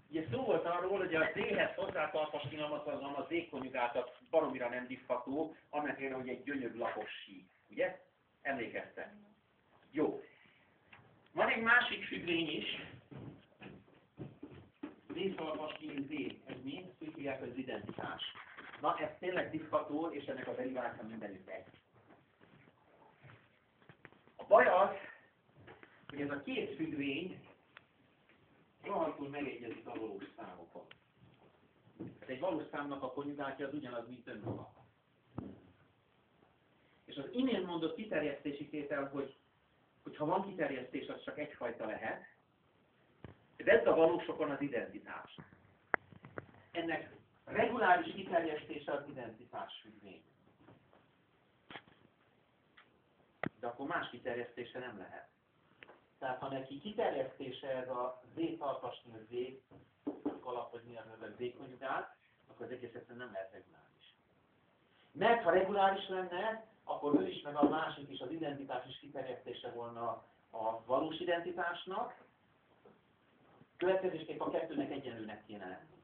Ugye szó volt arról, hogy a Z-hez hozzátartozó finomatosan a Z-konjugátat baromira nem diffató, annak ellenére, hogy egy gyönyörű lapos sí. Ugye? Emlékeztek? Jó. Van egy másik függvény is. Z-szalvasnyíl Z. Ez mi? Ezt úgy hívják, az identitás. Na, ez tényleg diffató, és ennek a deriváta mindenütt egy. A baj az, hogy ez a két függvény rohadtul megegyezik a valós számokon. Tehát egy valós számnak a konjugátja az ugyanaz, mint önmaga. És az imént mondott kiterjesztési tétel, hogy ha van kiterjesztés, az csak egyfajta lehet. Vedd a valósokon az identitás. Ennek reguláris kiterjesztése az identitás függvény. De akkor más kiterjesztése nem lehet. Tehát ha neki kiterjesztése ez a Z-tartasnyíl Z alap, hogy mi a Z-konjugát, akkor az egész egyszerűen nem lehet reguláris. Mert ha reguláris lenne, akkor ő is, meg a másik is, az identitás is kiterjesztése volna a valós identitásnak, következésképp a kettőnek egyenlőnek kéne lenni.